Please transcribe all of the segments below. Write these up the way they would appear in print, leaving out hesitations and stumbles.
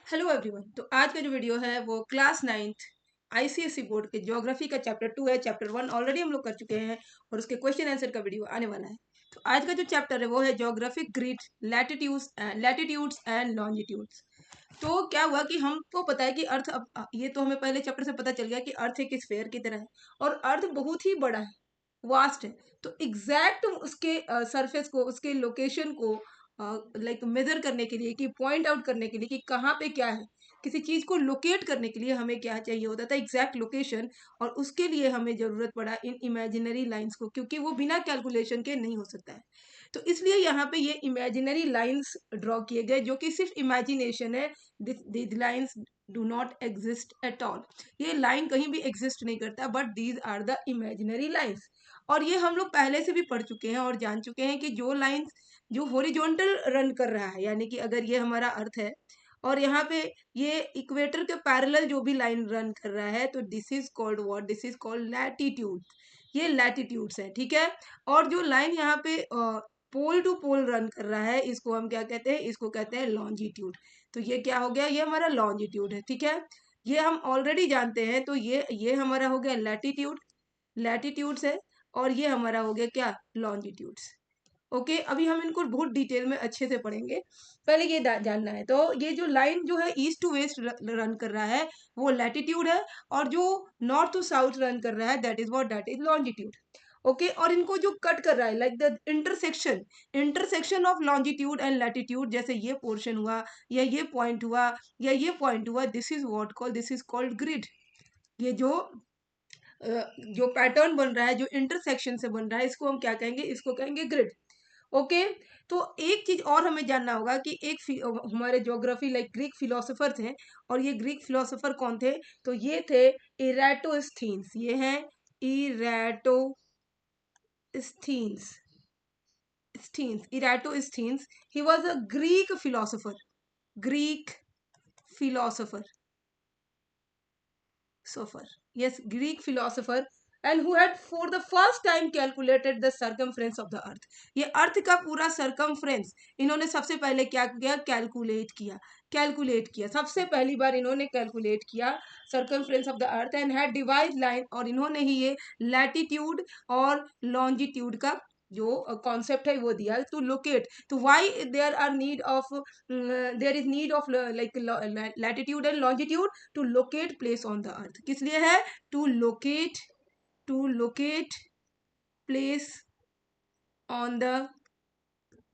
Hello everyone. तो आज का जो वीडियो है वो क्लास 9th आईसीएसई बोर्ड के ज्योग्राफी का चैप्टर 2 है। चैप्टर 1 ऑलरेडी हम लोग कर चुके हैं और उसके क्वेश्चन आंसर का वीडियो आने वाला है। तो आज का जो चैप्टर है वो है geographic grid latitudes and longitudes. तो क्या हुआ कि हमको पता है कि अर्थ अब ये तो हमें पहले चैप्टर से पता चल गया कि अर्थ एक स्फेयर की तरह है और अर्थ बहुत ही बड़ा है, वास्ट है। तो एग्जैक्ट उसके सरफेस को, उसके लोकेशन को लाइक मेजर करने के लिए, कि पॉइंट आउट करने के लिए कि कहाँ पे क्या है, किसी चीज को लोकेट करने के लिए हमें क्या चाहिए होता था, एग्जैक्ट लोकेशन। और उसके लिए हमें जरूरत पड़ा इन इमेजिनरी लाइंस को, क्योंकि वो बिना कैलकुलेशन के नहीं हो सकता है। तो इसलिए यहाँ पे ये इमेजिनरी लाइंस ड्रॉ किए गए, जो कि सिर्फ इमेजिनेशन है। This lines do not exist at all. ये लाइन कहीं भी एग्जिस्ट नहीं करता, but these are the imaginary lines. और ये हम लोग पहले से भी पढ़ चुके हैं और जान चुके हैं कि जो लाइंस जो हॉरिजॉन्टल रन कर रहा है, यानी कि अगर ये हमारा अर्थ है और यहाँ पे ये इक्वेटर के पैरेलल जो भी लाइन रन कर रहा है, तो this is called what, this is called latitude. ये लैटिट्यूड्स है, ठीक है। और जो लाइन यहाँ पे पोल टू पोल रन कर रहा है, इसको हम क्या कहते हैं, इसको कहते हैं लॉन्जिट्यूड। तो ये क्या हो गया, ये हमारा लॉन्जिट्यूड है, ठीक है। ये हम ऑलरेडी जानते हैं। तो ये हमारा हो गया लैटिट्यूड, लैटिट्यूड्स है। और ये हमारा हो गया क्या, लॉन्जिट्यूड्स। ओके, अभी हम इनको बहुत डिटेल में अच्छे से पढ़ेंगे। पहले ये जानना है, तो ये जो लाइन जो है ईस्ट टू वेस्ट रन कर रहा है वो लैटिट्यूड है, और जो नॉर्थ टू साउथ रन कर रहा है that is what, that is longitude. Okay, और इनको जो कट कर रहा है, like the intersection, intersection of longitude and latitude, जैसे ये पोर्शन हुआ या ये पॉइंट हुआ या ये पॉइंट हुआ, this is what called, this is called grid. ये जो पैटर्न बन रहा है, जो इंटरसेक्शन से बन रहा है, इसको हम क्या कहेंगे, इसको कहेंगे ग्रिड। ओके। तो एक चीज और हमें जानना होगा कि हमारे ज्योग्राफी लाइक ग्रीक फिलोसोफर थे, और ये ग्रीक फिलोसोफर कौन थे, तो ये थे इराटोस्थीन्स। ये हैं Eratosthenes, Eratosthenes. He was a Greek philosopher, Greek philosopher, philosopher, yes, Greek philosopher, and who had for the first time calculated the circumference of the earth। ये अर्थ का पूरा सरकमफ्रेंस इन्होंने सबसे पहले क्या किया, कैलकुलेट किया। कैलकुलेट किया, सबसे पहली बार इन्होंने कैलकुलेट किया circumference of the earth, and had divide line, और इन्होंने ही ये लैटिट्यूड और लॉन्जिट्यूड का जो कॉन्सेप्ट है वो दिया टू लोकेट। तो why there are need of, there is need of like latitude and longitude to locate place on the earth. किस लिए है, to locate, to locate place on the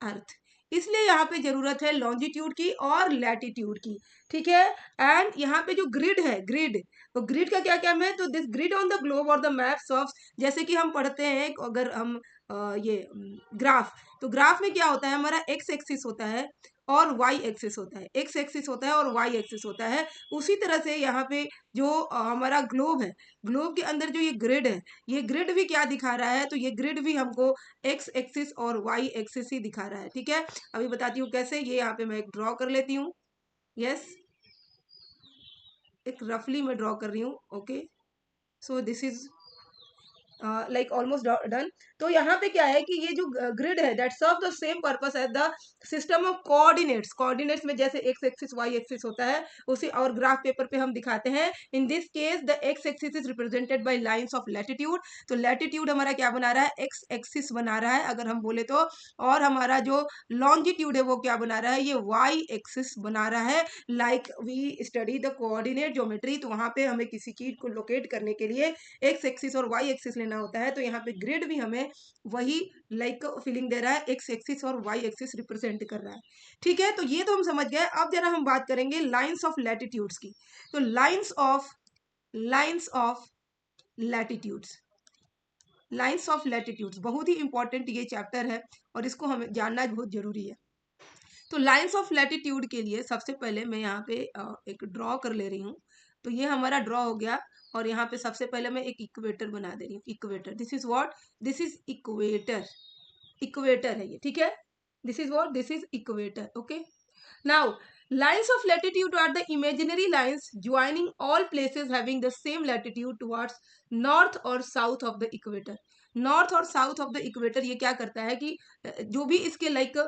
earth. इसलिए यहाँ पे जरूरत है लॉन्जिट्यूड की और लैटिट्यूड की, ठीक है। एंड यहाँ पे जो ग्रिड है, ग्रिड, तो ग्रिड का क्या क्या है, तो this grid on the globe और द मैप्स ऑफ, जैसे कि हम पढ़ते हैं अगर हम ये ग्राफ, तो ग्राफ में क्या होता है, हमारा एक्स एक्सिस होता है और वाई एक्सिस होता है, एक्स एक्सिस होता है और वाई एक्सिस होता है। उसी तरह से यहाँ पे जो हमारा ग्लोब है, ग्लोब के अंदर जो ये ग्रिड है, ये ग्रिड भी क्या दिखा रहा है, तो ये ग्रिड भी हमको एक्स एक्सिस और वाई एक्सिस ही दिखा रहा है, ठीक है। अभी बताती हूँ कैसे। ये यहाँ पे मैं एक ड्रॉ कर लेती हूँ, यस, एक रफली मैं ड्रॉ कर रही हूँ। Okay, so this is like almost done. तो यहाँ पे क्या है कि ये जो ग्रिड है that serve the same purpose as the system of coordinates. Coordinates में जैसे एक्स एक्सिस वाई एक्सिस होता है उसी, और ग्राफ पेपर पे हम दिखाते हैं। In this case the x axis is represented by lines of latitude. तो लैटिट्यूड हमारा क्या बना रहा है, एक्स एक्सिस बना रहा है अगर हम बोले तो, और हमारा जो लॉन्जिट्यूड है वो क्या बना रहा है, ये वाई एक्सिस बना रहा है। Like we study the coordinate geometry, तो वहां पे हमें किसी चीज को लोकेट करने के लिए एक्स एक्सिस और वाई एक्सिस लेना होता है। तो यहाँ पे ग्रिड भी हमें वही लाइक फीलिंग दे रहा है, एक्स एक्सिस और वाई एक्सिस रिप्रेजेंट कर रहा है, ठीक है। तो ये तो हम समझ गए। अब जरा हम बात करेंगे लाइंस ऑफ लैटिट्यूड्स की। तो lines of latitudes, lines of latitudes बहुत ही इंपॉर्टेंट ये चैप्टर है और इसको हमें जानना बहुत जरूरी है। तो लाइंस ऑफ लैटिट्यूड के लिए सबसे पहले मैं यहाँ पे एक ड्रॉ कर ले रही हूँ। तो ये हमारा ड्रॉ हो गया, और यहाँ पे सबसे पहले मैं एक इक्वेटर बना दे रही हूँ। Equator, this is what, this is equator, equator है ये, ठीक है। This is what, this is equator. Okay, now lines of latitude are the imaginary lines joining all places having the same latitude towards north or south of the equator। North और south of the equator ये क्या करता है कि जो भी इसके like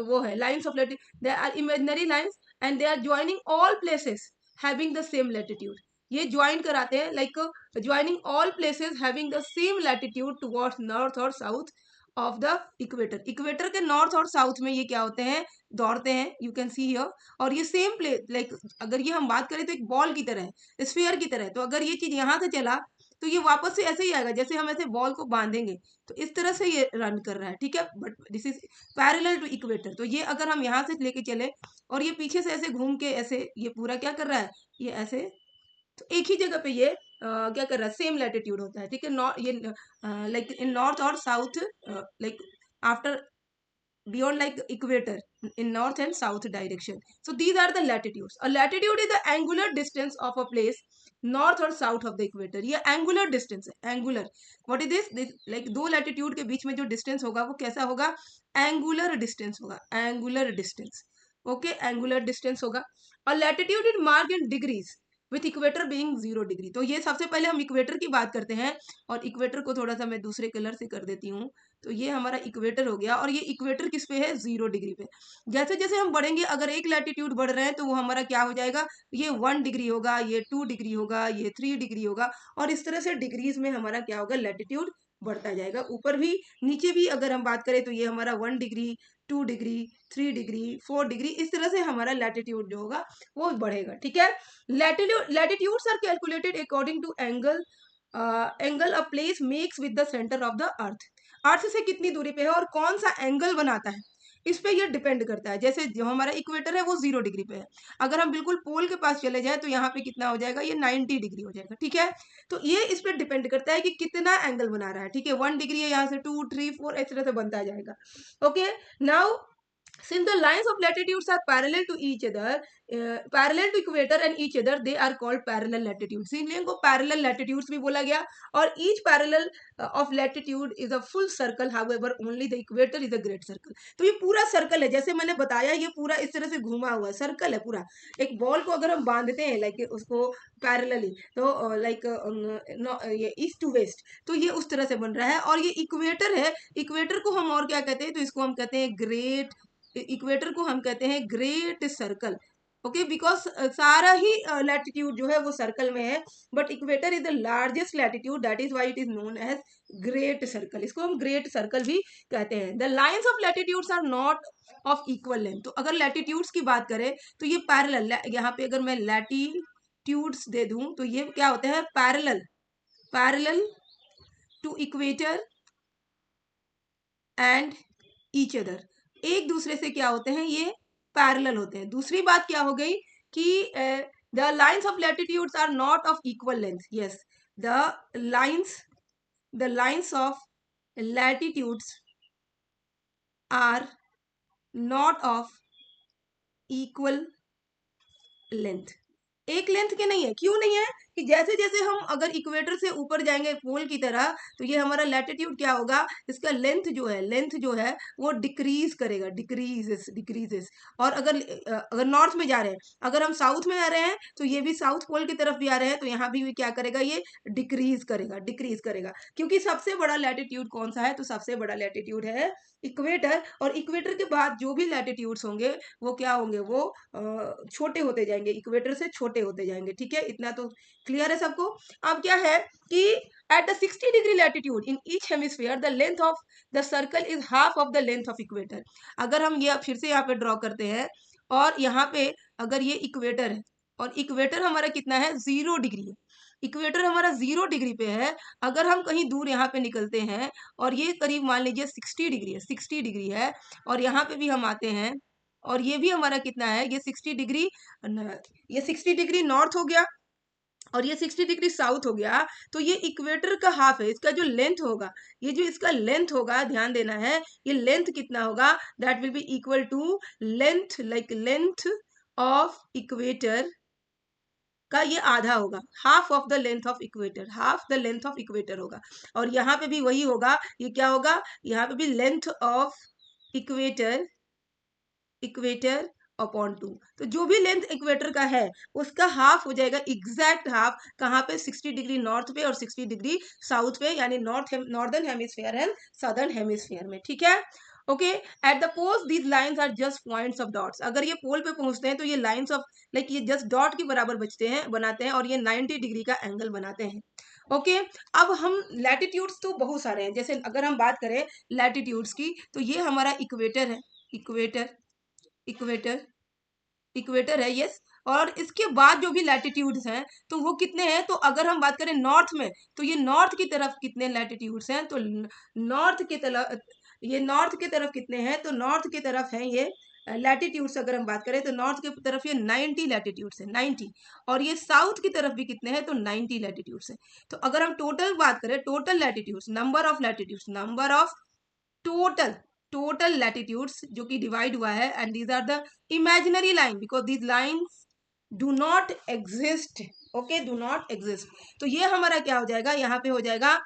वो है lines of latitude, they are imaginary lines and they are joining all places having the same latitude. ये ज्वाइन कराते हैं like joining all places having the same latitude towards north और south of the equator. Equator के north और south में ये क्या होते हैं, दौड़ते हैं, यू कैन सी हियर। और ये सेम प्लेस लाइक अगर ये हम बात करें तो एक बॉल की तरह है, स्फीयर की तरह है। तो अगर ये चीज यहाँ से चला तो ये वापस से ऐसे ही आएगा, जैसे हम ऐसे बॉल को बांधेंगे तो इस तरह से ये रन कर रहा है, ठीक है। But this is parallel to equator. तो ये अगर हम यहाँ से लेके चले और ये पीछे से ऐसे घूम के ऐसे ये पूरा क्या कर रहा है, ये ऐसे, तो एक ही जगह पे ये क्या कर रहा है, सेम लैटिट्यूड होता है, ठीक है। नॉर्थ ये लाइक इन नॉर्थ और south like after beyond like equator in north and south direction. So these are the latitudes. A latitude is the angular distance of a place north or south of the equator. ये angular distance है, angular. What is this like दो latitude के बीच में जो distance होगा वो कैसा होगा, angular distance होगा, angular distance. Okay, angular distance होगा। और latitude is marked in degrees with equator being 0 degree. तो ये सबसे पहले हम इक्वेटर की बात करते हैं, और इक्वेटर को थोड़ा सा मैं दूसरे कलर से कर देती हूँ। तो ये हमारा इक्वेटर हो गया, और ये इक्वेटर किस पे है, 0 डिग्री पे। जैसे जैसे हम बढ़ेंगे, अगर एक लैटिट्यूड बढ़ रहे हैं तो वो हमारा क्या हो जाएगा, ये 1 डिग्री होगा, ये 2 डिग्री होगा, ये 3 डिग्री होगा, और इस तरह से डिग्रीज में हमारा क्या होगा, लैटिट्यूड बढ़ता जाएगा। ऊपर भी नीचे भी अगर हम बात करें तो ये हमारा 1 डिग्री, 2 डिग्री, 3 डिग्री, 4 डिग्री, इस तरह से हमारा लैटिट्यूड जो होगा वो बढ़ेगा, ठीक है। latitudes are calculated according to angle a place makes with the center of the अर्थ से कितनी दूरी पे है और कौन सा एंगल बनाता है, इस पे ये डिपेंड करता है। जैसे जो हमारा इक्वेटर है वो 0 डिग्री पे है, अगर हम बिल्कुल पोल के पास चले जाए तो यहाँ पे कितना हो जाएगा, ये 90 डिग्री हो जाएगा, ठीक है। तो ये इस पे डिपेंड करता है कि कितना एंगल बना रहा है, ठीक है। 1 डिग्री है, यहाँ से 2, 3, 4 इस तरह से बनता जाएगा। Okay, now since the lines of latitudes are parallel to each other, parallel to equator and each other, they are called parallel latitudes। इसलिए इनको parallel latitudes भी बोला गया। और each parallel of latitude is a full circle, however only the equator is a great circle। तो ये पूरा circle है, जैसे मैंने बताया ये पूरा इस तरह से घुमा हुआ सर्कल है पूरा। एक बॉल को अगर हम बांधते हैं लाइक उसको पैरेलली, तो लाइक ये ईस्ट टू वेस्ट, तो ये उस तरह से बन रहा है। और ये इक्वेटर है, इक्वेटर को हम और क्या कहते हैं, तो इसको हम कहते हैं ग्रेट, इक्वेटर को हम कहते हैं ग्रेट सर्कल। ओके, बिकॉज सारा ही लैटिट्यूड जो है वो सर्कल में है, but equator is the largest latitude, that is why it is known as great circle. इसको हम ग्रेट सर्कल भी कहते हैं। The lines of latitudes are not of equal length. तो अगर लैटिट्यूड्स की बात करें तो ये पैरेलल, यहाँ पे अगर मैं लैटिट्यूड्स दे दूं तो ये क्या होते हैं, parallel, parallel to equator and each other, एक दूसरे से क्या होते हैं, ये पैरेलल होते हैं। दूसरी बात क्या हो गई कि the lines of latitudes are not of equal length. Yes, the lines of latitudes are not of equal length, एक लेंथ के नहीं है। क्यों नहीं है, कि जैसे जैसे हम अगर इक्वेटर से ऊपर जाएंगे पोल की तरह, तो ये हमारा लैटिट्यूड क्या होगा, इसका लेंथ जो है वो डिक्रीज करेगा, डिक्रीजेस। और अगर नॉर्थ में जा रहे हैं, अगर हम साउथ में आ रहे हैं तो ये भी साउथ पोल की तरफ भी आ रहे हैं, तो यहाँ भी क्या करेगा, ये डिक्रीज करेगा। क्योंकि सबसे बड़ा लैटिट्यूड कौन सा है, तो सबसे बड़ा लैटिट्यूड है इक्वेटर। और इक्वेटर के बाद जो भी लैटिट्यूड्स होंगे वो क्या होंगे, वो छोटे होते जाएंगे, इक्वेटर से छोटे होते जाएंगे, ठीक है। इतना तो क्लियर है सबको। अब क्या है कि at the 60 degree latitude in each hemisphere the length of the circle is half of the length of equator. अगर हम ये फिर से यहाँ पे ड्रॉ करते हैं, और यहाँ पे अगर ये इक्वेटर है और इक्वेटर हमारा कितना है, 0 डिग्री है, इक्वेटर हमारा 0 डिग्री पे है। अगर हम कहीं दूर यहाँ पे निकलते हैं और ये करीब मान लीजिए 60 डिग्री है, 60 डिग्री है, और यहाँ पे भी हम आते हैं और ये भी हमारा कितना है, ये 60 डिग्री, ये 60 डिग्री नॉर्थ हो गया और ये 60 डिग्री साउथ हो गया। तो ये इक्वेटर का हाफ है, इसका जो लेंथ होगा, ये जो इसका लेंथ होगा, ध्यान देना है, ये लेंथ कितना होगा, that will be equal to length, like length of equator का ये आधा होगा, half of the length of equator, half the length of equator होगा। और यहाँ पे भी वही होगा, ये क्या होगा, यहाँ पे भी लेंथ ऑफ इक्वेटर अपॉन 2। तो जो भी लेंथ इक्वेटर का है उसका हाफ हो जाएगा, एग्जैक्ट हाफ, कहाँ पे, 60 डिग्री नॉर्थ पे और 60 डिग्री साउथ पे, यानी northern hemisphere and southern hemisphere में। ठीक है, okay. At the poles these lines are just points of dots. अगर ये पोल पे पहुंचते हैं तो ये लाइंस ऑफ लाइक ये जस्ट डॉट के बराबर बनाते हैं और ये 90 डिग्री का एंगल बनाते हैं। ओके, अब हम लैटिट्यूड्स तो बहुत सारे हैं, जैसे अगर हम बात करें लैटिट्यूड्स की तो ये हमारा इक्वेटर है, इक्वेटर इक्वेटर इक्वेटर है, यस। और इसके बाद जो भी लैटिट्यूड्स हैं तो वो कितने हैं, तो अगर हम बात करें नॉर्थ में तो ये नॉर्थ की तरफ कितने लैटिट्यूड्स हैं, तो नॉर्थ की तरफ, ये नॉर्थ की तरफ कितने हैं, तो नॉर्थ की तरफ है ये लैटिट्यूड्स, अगर हम बात करें तो नॉर्थ की तरफ ये 90 लैटिट्यूड्स है, 90। और ये साउथ की तरफ भी कितने हैं, तो 90 लैटिट्यूड्स है। तो अगर हम टोटल बात करें, total latitudes, number of latitudes, number of total total latitudes जो कि डिवाइड हुआ है, and these are the imaginary line because these lines do not exist, okay, do not exist. तो ये हमारा क्या हो जाएगा, यहाँ पे हो जाएगा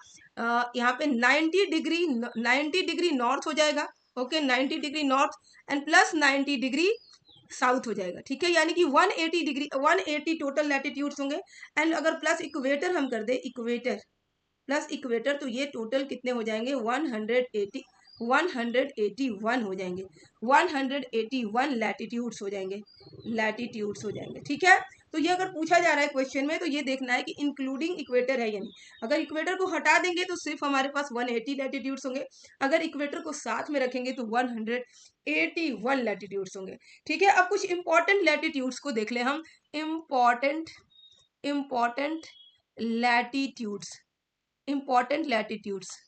यहाँ पे 90 डिग्री नॉर्थ हो जाएगा, okay, 90 degree north and plus 90 degree south हो जाएगा। ठीक है, यानी कि 180 डिग्री, 180 टोटल लैटिट्यूड्स होंगे। एंड अगर प्लस इक्वेटर हम कर दे, इक्वेटर प्लस इक्वेटर, तो ये टोटल कितने हो जाएंगे, 181 हो जाएंगे, 181 लैटिट्यूड्स हो जाएंगे, लैटिट्यूड्स हो जाएंगे। ठीक है, तो ये अगर पूछा जा रहा है क्वेश्चन में तो ये देखना है कि इंक्लूडिंग इक्वेटर है या नहीं। अगर इक्वेटर को हटा देंगे तो सिर्फ हमारे पास 180 लैटिट्यूड्स होंगे, अगर इक्वेटर को साथ में रखेंगे तो 181 लैटिट्यूड्स होंगे। ठीक है, अब कुछ इंपॉर्टेंट लैटिट्यूड्स को देख ले हम, important latitudes, important latitudes,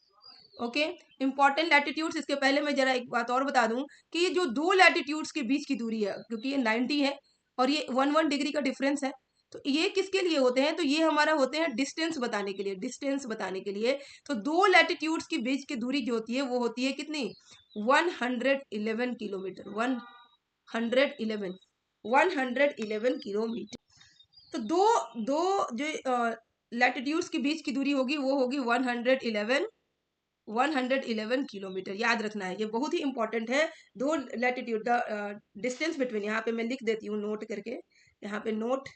okay, important latitudes. इसके पहले मैं जरा एक बात और बता दूं कि ये जो दो लैटिट्यूड्स के बीच की दूरी है, क्योंकि ये 90 है और ये 1 डिग्री का डिफरेंस है, तो ये किसके लिए होते हैं, तो ये हमारा होते हैं डिस्टेंस बताने के लिए, डिस्टेंस बताने के लिए। तो दो लैटिट्यूड्स के बीच की दूरी जो होती है वो होती है कितनी, 111 किलोमीटर, 111 किलोमीटर। तो दो दो जो लैटिट्यूड्स के बीच की दूरी होगी वो होगी 111 किलोमीटर, याद रखना है, ये बहुत ही इंपॉर्टेंट है। दो लैटिट्यूड, द डिस्टेंस बिटवीन, यहाँ पे मैं लिख देती हूँ नोट करके, यहाँ पे नोट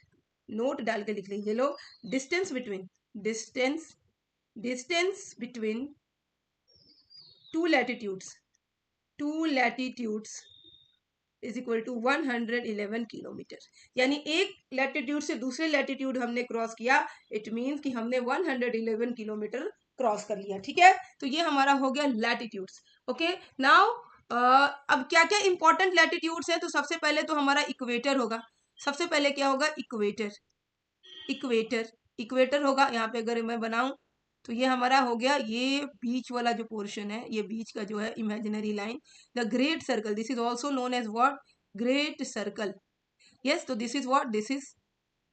डाल के लिख लीजिए लोग, distance between, distance between two latitudes is equal to 111 kilometre. यानी एक लैटिट्यूड से दूसरे लैटिट्यूड हमने क्रॉस किया, इट मीन्स कि हमने 111 किलोमीटर क्रॉस कर लिया। ठीक है, तो ये हमारा हो गया लैटिट्यूड्स। ओके, नाउ अब क्या क्या इंपॉर्टेंट लैटिट्यूड्स हैं, तो सबसे पहले तो हमारा इक्वेटर होगा, सबसे पहले क्या होगा, इक्वेटर होगा। यहाँ पे अगर मैं बनाऊं तो ये हमारा हो गया, ये बीच वाला जो पोर्शन है, ये बीच का जो है imaginary line, the great circle, this is also known as what, great circle, yes. तो this is what, this is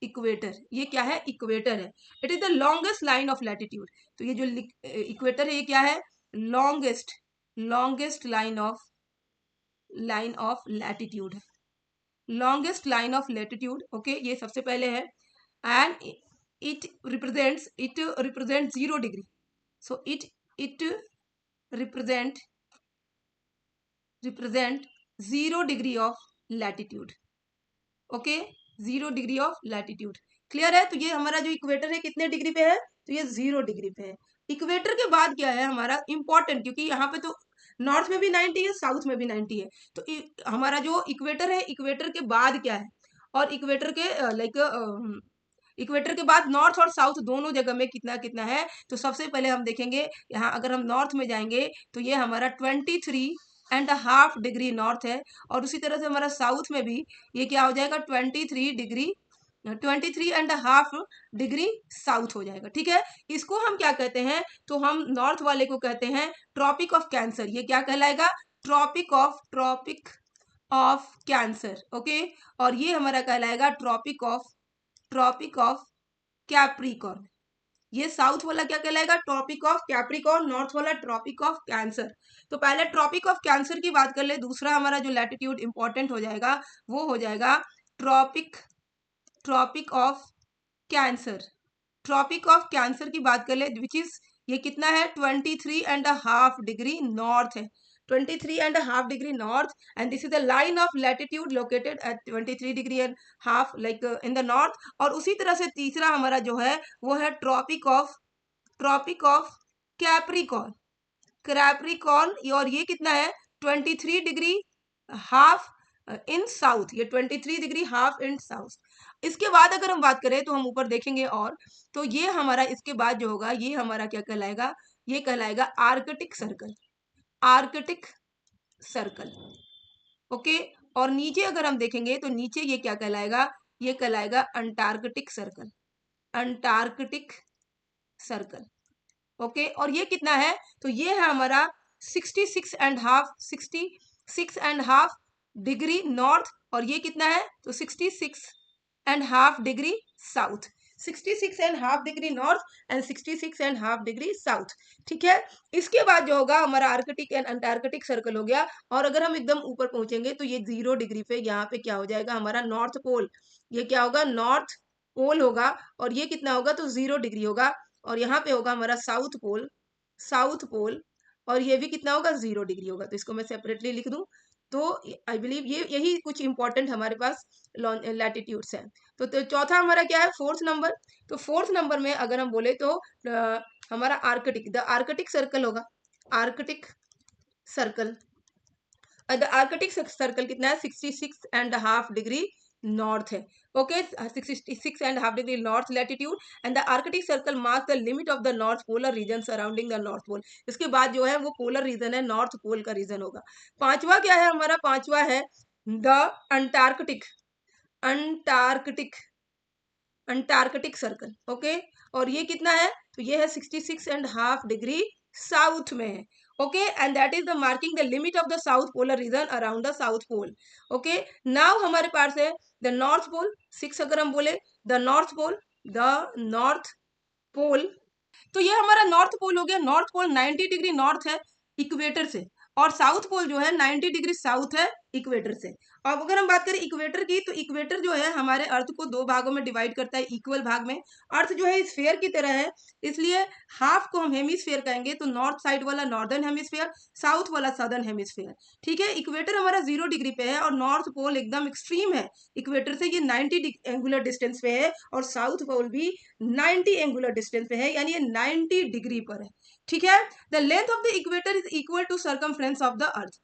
equator, ये क्या है, इक्वेटर है। It is the longest line of latitude. तो ये जो इक्वेटर है ये क्या है, लॉन्गेस्ट लाइन ऑफ लैटिट्यूड है, longest line of latitude, okay, ये सबसे पहले है। And it represents 0 degree, so it represent 0 degree of latitude, okay, 0 degree of latitude, clear है। तो ये हमारा जो इक्वेटर है कितने डिग्री पे है, तो ये 0 डिग्री पे है। इक्वेटर के बाद क्या है हमारा इंपॉर्टेंट, क्योंकि यहाँ पे तो नॉर्थ में भी 90 है, साउथ में भी 90 है, तो हमारा जो इक्वेटर है, इक्वेटर के बाद क्या है, और इक्वेटर के इक्वेटर के बाद नॉर्थ और साउथ दोनों जगह में कितना कितना है। तो सबसे पहले हम देखेंगे यहाँ, अगर हम नॉर्थ में जाएंगे तो ये हमारा 23.5 डिग्री नॉर्थ है, और उसी तरह से हमारा साउथ में भी ये क्या हो जाएगा, 23.5 डिग्री साउथ हो जाएगा। ठीक है, इसको हम क्या कहते हैं, तो हम नॉर्थ वाले को कहते हैं ट्रॉपिक ऑफ कैंसर, ये क्या कहलाएगा, ट्रॉपिक ऑफ कैंसर, ओके। और ये हमारा कहलाएगा ट्रॉपिक ऑफ कैप्रिकॉर्न, ये साउथ वाला क्या कहलाएगा, ट्रॉपिक ऑफ कैप्रिकॉर्न, नॉर्थ वाला ट्रॉपिक ऑफ कैंसर। तो पहले ट्रॉपिक ऑफ कैंसर की बात कर ले, दूसरा हमारा जो लैटिट्यूड इंपॉर्टेंट हो जाएगा वो हो जाएगा Tropic of Cancer. Tropic of Cancer की बात कर ले, विच इज ये कितना है, 23.5 डिग्री नॉर्थ है, 23.5 degree north, and this is the line of latitude located at 23.5 degree like in the north. और उसी तरह से तीसरा हमारा जो है वो है ट्रॉपिक ऑफ कैप्रिकॉर्न। और ये कितना है 23.5 डिग्री इन साउथ, ये 23.5 डिग्री इन साउथ। इसके बाद अगर हम बात करें तो हम ऊपर देखेंगे, और तो ये हमारा इसके बाद जो होगा ये हमारा क्या कहलाएगा, ये कहलाएगा Arctic circle, Arctic circle. Okay, और नीचे अगर हम देखेंगे तो नीचे ये क्या कहलाएगा, ये कहलाएगा Antarctic circle, Antarctic circle. Okay, और ये कितना है, तो ये है हमारा 66.5 डिग्री नॉर्थ, और ये कितना है तो 66.5 degree south, 66.5 degree north and 66.5 degree south. ठीक है, इसके बाद जो होगा हमारा आर्कटिक एंड अंटार्कटिक सर्कल हो गया। और अगर हम एकदम ऊपर पहुंचेंगे तो ये 0 डिग्री पे यहाँ पे क्या हो जाएगा हमारा नॉर्थ पोल, ये क्या होगा नॉर्थ पोल होगा, और ये कितना होगा तो 0 डिग्री होगा, और यहाँ पे होगा हमारा साउथ पोल, साउथ पोल, और ये भी कितना होगा 0 डिग्री होगा। तो इसको मैं सेपरेटली लिख दूं, तो आई बिलीव ये यही कुछ इंपॉर्टेंट हमारे पास लैटिट्यूड्स है। तो चौथा हमारा क्या है फोर्थ नंबर, तो फोर्थ नंबर में अगर हम बोले तो हमारा आर्कटिक, द आर्कटिक सर्कल होगा, Arctic Circle. The Arctic Circle कितना है 66.5 डिग्री नॉर्थ है। Okay, 66.5 degree north latitude, and the Arctic Circle marks the limit of the north polar region surrounding the North Pole. इसके बाद जो है वो polar region है, नॉर्थ पोल का रीजन होगा। पांचवा क्या है हमारा, पांचवा है the Antarctic, Antarctic, Antarctic circle. Okay, और ये कितना है तो ये है 66.5 डिग्री साउथ में है। Okay, and that is the marking the limit of the south polar region around the South Pole. Okay, now हमारे पास है द नॉर्थ पोल, 6 अगर हम बोले the North Pole, the North Pole, तो ये हमारा नॉर्थ पोल हो गया। नॉर्थ पोल 90 डिग्री नॉर्थ है इक्वेटर से, और साउथ पोल जो है 90 डिग्री साउथ है इक्वेटर से। अब अगर हम बात करें इक्वेटर की, तो इक्वेटर जो है हमारे अर्थ को 2 भागों में डिवाइड करता है, इक्वल भाग में। अर्थ जो है स्फीयर की तरह है, इसलिए हाफ को हम हेमिस्फीयर कहेंगे, तो नॉर्थ साइड वाला नॉर्दर्न हेमिस्फीयर, साउथ वाला सदर्न हेमिस्फीयर। ठीक है, इक्वेटर हमारा 0 डिग्री पे है, और नॉर्थ पोल एकदम एक्सट्रीम है इक्वेटर से, ये 90 एंगुलर डिस्टेंस पे है, और साउथ पोल भी 90 एंगुलर डिस्टेंस पे है, यानी ये 90 डिग्री पर है। ठीक है, the length of the equator is equal to circumference of the earth.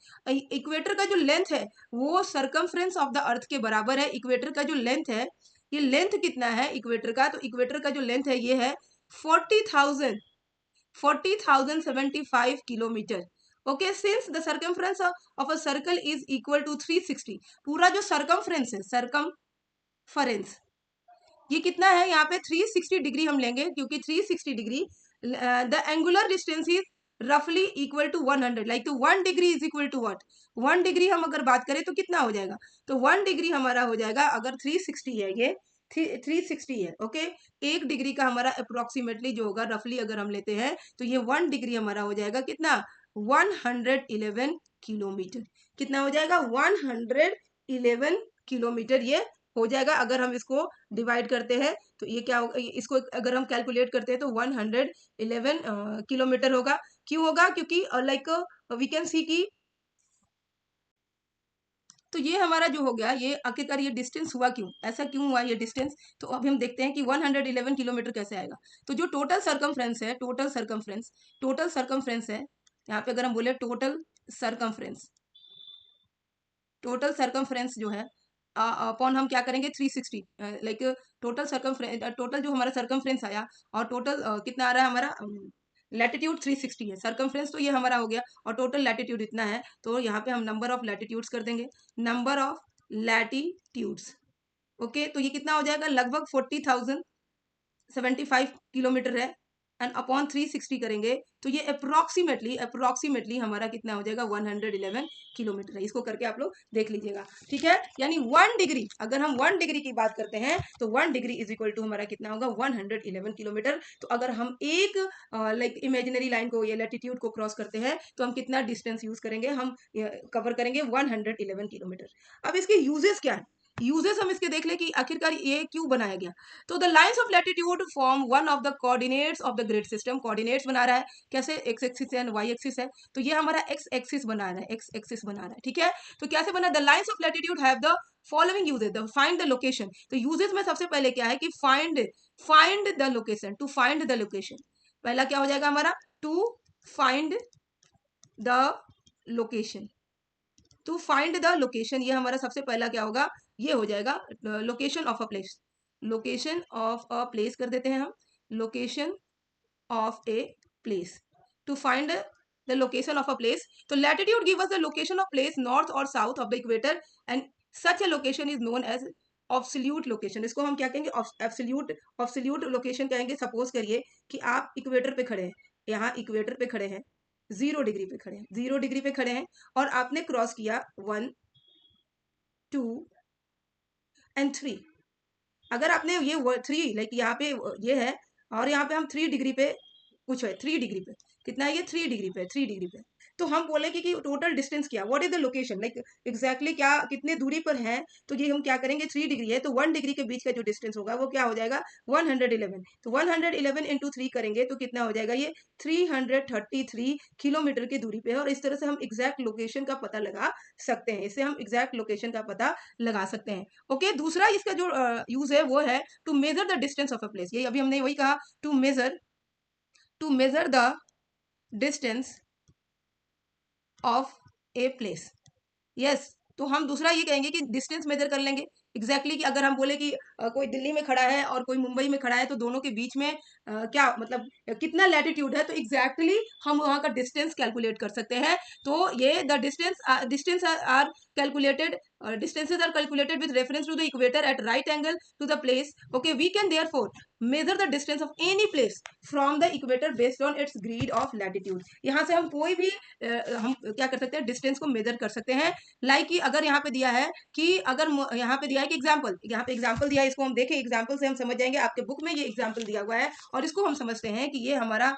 Equator का जो लेंथ है वो सर्कमफ्रेंस ऑफ द अर्थ के बराबर है। इक्वेटर का जो लेंथ है, ये लेंथ कितना है इक्वेटर का, तो इक्वेटर का जो लेंथ है ये है 40,075 kilometre. Okay, since the circumference of a circle is equal to 360, पूरा जो सर्कमफ्रेंस है, सर्कमफ्रेंस ये कितना है यहाँ पे 360 डिग्री हम लेंगे, क्योंकि 360 degree the angular distance is रफली इक्वल टू 100, लाइक तो 1 degree is equal to what, 1 degree हम अगर बात करें तो कितना हो जाएगा, तो 1 डिग्री हमारा हो जाएगा, अगर 360 है ये 360 है। ओके, 1 डिग्री का हमारा अप्रोक्सीमेटली जो होगा रफली अगर हम लेते हैं तो ये 1 डिग्री हमारा हो जाएगा कितना 111 किलोमीटर। कितना हो जाएगा 111 किलोमीटर ये हो जाएगा। अगर हम इसको डिवाइड करते हैं तो ये क्या होगा, इसको अगर हम कैलकुलेट करते हैं तो 111 किलोमीटर होगा। क्यों होगा, क्योंकि लाइक वी कैन सी की, तो ये हमारा जो हो गया, ये आखिरकार ये डिस्टेंस हुआ क्यों, ऐसा क्यों हुआ ये डिस्टेंस, तो अभी हम देखते हैं कि 111 किलोमीटर कैसे आएगा। तो जो टोटल सरकमफ्रेंस है, टोटल सरकमफ्रेंस है, यहाँ पे अगर हम बोले टोटल सरकमफ्रेंस जो है अपॉन हम क्या करेंगे 360, लाइक टोटल जो हमारा सरकमफ्रेंस आया, और टोटल कितना आ रहा है हमारा लैटिट्यूड 360 है, सरकमफ्रेंस तो ये हमारा हो गया, और टोटल लैटिट्यूड इतना है, तो यहाँ पे हम नंबर ऑफ लैटिट्यूड्स कर देंगे, नंबर ऑफ लैटिट्यूड्स। ओके, तो ये कितना हो जाएगा लगभग 40,075 किलोमीटर है, एंड अपॉन 360 करेंगे तो ये अप्रोक्सीमेटली हमारा कितना हो जाएगा 111 किलोमीटर है। इसको करके आप लोग देख लीजिएगा। ठीक है, यानी 1 डिग्री, अगर हम 1 डिग्री की बात करते हैं तो 1 डिग्री इज इक्वल टू हमारा कितना होगा 111 किलोमीटर। तो अगर हम एक लाइक इमेजिनरी लाइन को या लैटिट्यूड को क्रॉस करते हैं तो हम कितना डिस्टेंस यूज करेंगे, हम कवर करेंगे 111 किलोमीटर। अब इसके यूजेस क्या है, यूजेस हम इसके देख ले कि आखिरकार ये क्यों बनाया गया। तो the lines of latitude form one of the coordinates of the grid system. Coordinates बना रहा है कैसे, एक्स एक्सिस है, वाई एक्सिस है, तो ये हमारा एक्स एक्सिस बना रहा है, एक्स एक्सिस बना रहा है, ठीक है। तो कैसे बना, the lines of latitude have the following uses, the find the location. तो यूजेस में सबसे पहले क्या है कि find the location, to find the location. पहला क्या हो जाएगा हमारा, to find the location, to find the location, ये हमारा सबसे पहला क्या होगा, ये हो जाएगा location of a place, location of a place कर देते हैं हम, location of a place, to find the location of a place. तो latitude give us the location of place north और south of the equator and such a location is known as absolute location. इसको हम क्या कहेंगे, absolute, absolute location कहेंगे। Suppose करिए कि आप इक्वेटर पे खड़े हैं, यहाँ इक्वेटर पे खड़े हैं, 0 डिग्री पे खड़े हैं, 0 डिग्री पे खड़े हैं, और आपने क्रॉस किया 1 2 एंड 3। अगर आपने ये 3 लाइक यहाँ पे ये है, और यहाँ पे हम 3 डिग्री पे कुछ है, 3 डिग्री पे कितना है, ये 3 डिग्री पे, 3 डिग्री पे। तो हम बोलेंगे कि टोटल डिस्टेंस क्या, what is the location, like exactly क्या कितने दूरी पर है। तो ये हम क्या करेंगे, 3 डिग्री है तो 1 डिग्री के बीच का जो डिस्टेंस होगा वो क्या हो जाएगा, 111। तो 111 इंटू 3 करेंगे तो कितना हो जाएगा, ये 333 किलोमीटर की दूरी पे है। और इस तरह से हम एग्जैक्ट लोकेशन का पता लगा सकते हैं, इससे हम एग्जैक्ट लोकेशन का पता लगा सकते हैं। ओके, दूसरा इसका जो यूज है वो है to measure the distance of a place. ये अभी हमने वही कहा, to measure the distance of a place. Yes, तो हम दूसरा ये कहेंगे कि डिस्टेंस मेजर कर लेंगे एग्जैक्टली, कि अगर हम बोले कि कोई दिल्ली में खड़ा है और कोई मुंबई में खड़ा है, तो दोनों के बीच में क्या मतलब कितना लैटिट्यूड है, तो एग्जैक्टली हम वहां का डिस्टेंस कैलकुलेट कर सकते हैं। तो ये the distance are calculated, distances are calculated with reference to the equator at right angle to the place. Okay, we can therefore measure the distance of any place from the equator based on its grid of latitude. यहाँ से हम कोई भी हम क्या कर सकते हैं, डिस्टेंस को मेजर कर सकते हैं। लाइक कि अगर यहाँ पे दिया है कि अगर यहाँ पे दिया है कि एग्जाम्पल, यहाँ पे एग्जाम्पल दिया है, इसको हम देखें, एग्जाम्पल से हम समझ जाएंगे। आपके बुक में ये एग्जाम्पल दिया हुआ है और इसको हम समझते हैं कि ये हमारा,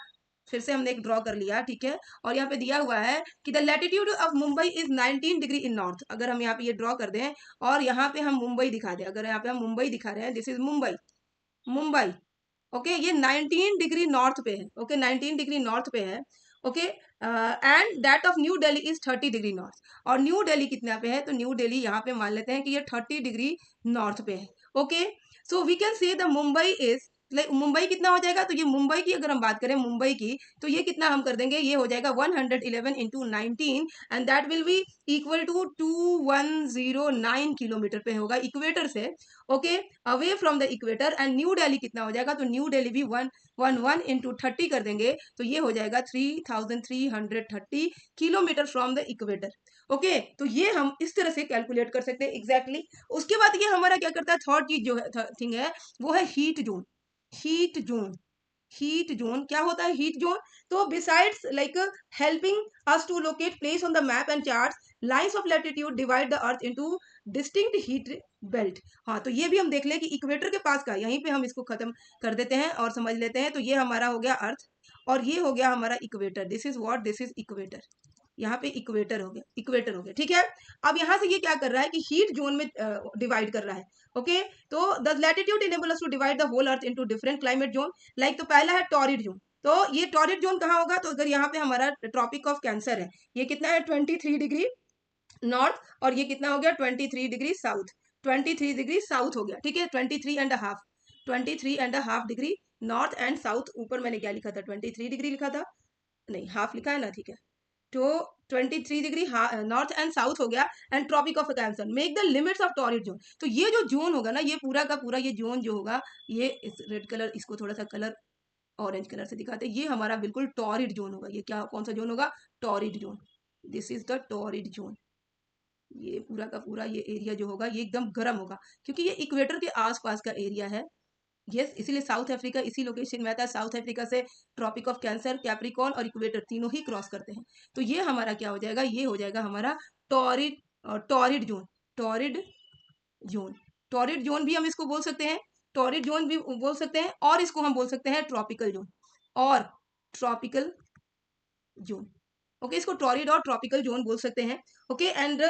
फिर से हमने एक ड्रॉ कर लिया, ठीक है। और यहाँ पे दिया हुआ है कि the latitude of Mumbai is 19 degree in north. अगर हम यहाँ पे ये ड्रॉ कर दें और यहाँ पे हम मुंबई दिखा दें, अगर यहाँ पे हम मुंबई दिखा रहे हैं, this is Mumbai, Mumbai, okay, ये 19 डिग्री नॉर्थ पे है, ओके, 19 डिग्री नॉर्थ पे है, okay. And that of new Delhi is 30 degree north. और न्यू दिल्ली कितना पे है, तो न्यू दिल्ली यहाँ पे मान लेते हैं कि ये 30 डिग्री नॉर्थ पे है, okay. So we can say the Mumbai is, like Mumbai कितना हो जाएगा, तो ये मुंबई की अगर हम बात करें मुंबई की, तो ये कितना हम कर देंगे, ये हो जाएगा 111 into 19 and that will be equal to 2109 kilometre पे होगा इक्वेटर से, okay, away from the equator. And New Delhi कितना हो जाएगा, तो न्यू दिल्ली भी 111 इंटू 30 कर देंगे तो ये हो जाएगा 3330 kilometre from the equator, okay. तो ये हम इस तरह से कैलकुलेट कर सकते हैं एग्जैक्टली। उसके बाद ये हमारा क्या करता है, थर्ड चीज जो है थिंग है वो है heat zone. Heat zone, heat zone क्या होता है, हीट जोन, तो besides like helping us to locate place on the map and charts, lines of latitude divide the earth into distinct heat belt. हाँ, तो ये भी हम देख लें कि इक्वेटर के पास का, यहीं पे हम इसको खत्म कर देते हैं और समझ लेते हैं। तो ये हमारा हो गया अर्थ और ये हो गया हमारा equator, this is what, this is equator, यहाँ पे इक्वेटर हो गया, इक्वेटर हो गया, ठीक है। अब यहाँ से ये क्या कर रहा है कि हीट जोन में डिवाइड कर रहा है, ओके। तो the latitude enable us to divide the whole earth into different climate zone. Like तो पहला है टॉरिड जोन, तो ये टॉरिड जोन कहाँ होगा, तो अगर यहाँ पे हमारा ट्रॉपिक ऑफ कैंसर है, ये कितना है 23 डिग्री नॉर्थ, और ये कितना हो गया 23 डिग्री साउथ, 23 डिग्री साउथ हो गया, ठीक है, 23.5, 23.5 डिग्री नॉर्थ एंड साउथ। ऊपर मैंने क्या लिखा था, 23 डिग्री लिखा था, नहीं हाफ लिखा है ना, ठीक है। तो 23 डिग्री नॉर्थ एंड साउथ हो गया। And Tropic of Cancer make the limits of torrid zone. तो ये जो जोन होगा ना, ये पूरा का पूरा ये जोन जो होगा, ये इस रेड कलर, इसको थोड़ा सा कलर ऑरेंज कलर से दिखाते हैं, ये हमारा बिल्कुल टॉरिड जोन होगा। ये क्या, कौन सा जोन होगा, torrid zone, this is the torrid zone. ये पूरा का पूरा ये एरिया जो होगा ये एकदम गर्म होगा, क्योंकि ये इक्वेटर के आसपास का एरिया है। यस, इसीलिए साउथ अफ्रीका इसी लोकेशन में आता है। साउथ अफ्रीका से ट्रॉपिक ऑफ कैंसर, कैप्रिकॉर्न और इक्वेटर तीनों ही क्रॉस करते हैं। तो ये हमारा क्या हो जाएगा, ये हो जाएगा हमारा torrid, torrid zone, torrid zone. Torrid zone भी हम इसको बोल सकते हैं, टॉरिड जोन भी बोल सकते हैं, और इसको हम बोल सकते हैं ट्रॉपिकल जोन, और ट्रॉपिकल जोन, ओके, इसको टॉरिड और ट्रॉपिकल जोन बोल सकते हैं। Okay, and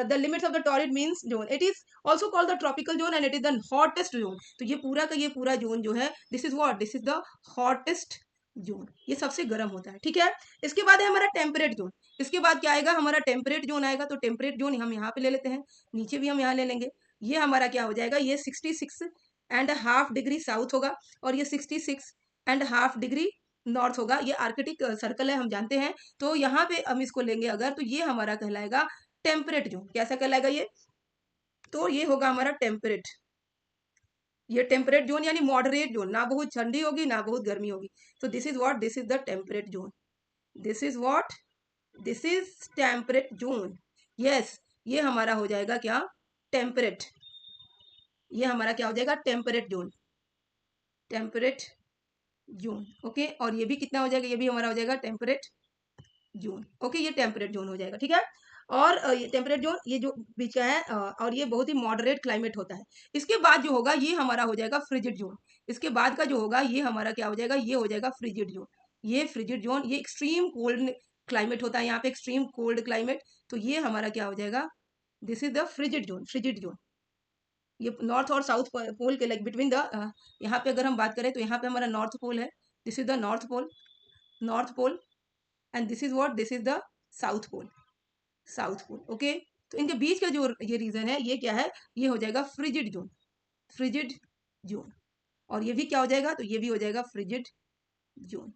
the limits of the torrid means zone, it is also called the tropical zone and it is the hottest zone. तो ये पूरा का ये पूरा जोन जो है, this is what, this is the hottest zone, ये सबसे गर्म होता है। ठीक है, इसके बाद है हमारा टेम्परेट जोन। इसके बाद क्या आएगा, हमारा टेम्परेट जोन आएगा। तो टेम्परेट जोन हम यहाँ पे ले लेते हैं, नीचे भी हम यहाँ ले लेंगे। ये हमारा क्या हो जाएगा, ये 66.5 डिग्री साउथ होगा और ये 66.5 डिग्री नॉर्थ होगा। ये आर्कटिक सर्कल है, हम जानते हैं। तो यहाँ पे हम इसको लेंगे अगर, तो ये हमारा कहलाएगा टेम्परेट जोन। कैसा कहलाएगा ये, तो ये होगा हमारा टेम्परेट। ये टेम्परेट जोन यानी मॉडरेट जोन, ना बहुत ठंडी होगी ना बहुत गर्मी होगी। तो this is what, this is the temperate zone. This is what, this is temperate zone. Yes, ये हमारा हो जाएगा क्या, टेम्परेट। ये हमारा क्या हो जाएगा, temperate zone, temperate zone. Okay, और ये भी कितना हो जाएगा, ये भी हमारा हो जाएगा टेम्परेट जोन। ओके, ये टेम्परेट जोन हो जाएगा। ठीक है, और ये टेम्परेट जोन, ये जो बीच का है, और ये बहुत ही मॉडरेट क्लाइमेट होता है। इसके बाद जो होगा ये हमारा हो जाएगा फ्रिजिड जोन। इसके बाद का जो होगा ये हमारा क्या हो जाएगा, ये हो जाएगा फ्रिजिड जोन। ये फ्रिजिड जोन, ये एक्सट्रीम कोल्ड क्लाइमेट होता है यहाँ पे, एक्सट्रीम कोल्ड क्लाइमेट। तो ये हमारा क्या हो जाएगा, this is the frigid zone, frigid zone. ये नॉर्थ और साउथ पोल के लाइक बिटवीन द, यहाँ पे अगर हम बात करें तो यहाँ पे हमारा नॉर्थ पोल है, this is the North Pole, North Pole, and this is what, this is the South Pole, South Pole. Okay, तो इनके बीच का जो ये रीजन है, ये क्या है, ये हो जाएगा फ्रिजिड जोन, फ्रिजिड जोन। और ये भी क्या हो जाएगा, तो ये भी हो जाएगा फ्रिजिड जोन।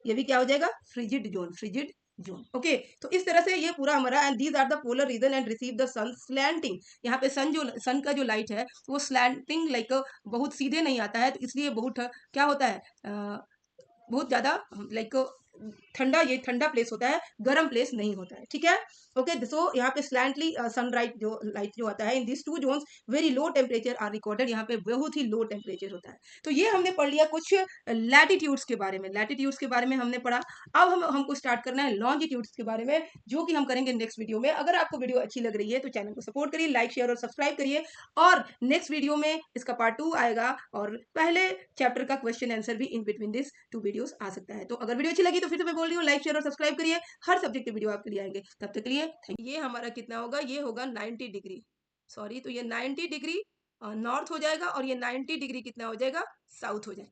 ये भी क्या हो जाएगा, frigid zone, frigid zone. Okay, तो इस तरह से ये पूरा हमारा, and these are the polar region and receive the sun slanting. यहाँ पे सन जो, सन का जो लाइट है वो स्लैंटिंग लाइक बहुत सीधे नहीं आता है, तो इसलिए बहुत क्या होता है, बहुत ज्यादा लाइक ठंडा, ये ठंडा प्लेस होता है, गर्म प्लेस नहीं होता है। ठीक है, ओके, सो यहाँ पे स्लैंटली सनराइज जो लाइट जो आता है in this two zones, very low temperature are recorded. यहाँ पे बहुत ही लो टेम्परेचर होता है। तो ये हमने पढ़ लिया कुछ लैटिट्यूड्स के बारे में, लैटिट्यूड्स के बारे में हमने पढ़ा। अब हमको स्टार्ट करना है लॉन्जिट्यूड्स के बारे में, जो कि हम करेंगे नेक्स्ट वीडियो में। अगर आपको वीडियो अच्छी लग रही है तो चैनल को सपोर्ट करिए, लाइक शेयर और सब्सक्राइब करिए। और नेक्स्ट वीडियो में इसका पार्ट 2 आएगा और पहले चैप्टर का क्वेश्चन आंसर भी इन बिटवीन दिस 2 वीडियोस आ सकता है। तो अगर वीडियो अच्छी लगी तो फिर से मैं बोल रही हूँ, लाइक शेयर और सब्सक्राइब करिए। हर सब्जेक्ट के वीडियो आपके लिए आएंगे। तब तक के लिए ये हमारा कितना होगा, ये होगा 90 डिग्री, सॉरी, तो ये 90 डिग्री नॉर्थ हो जाएगा और ये 90 डिग्री कितना हो जाएगा, साउथ हो जाएगा।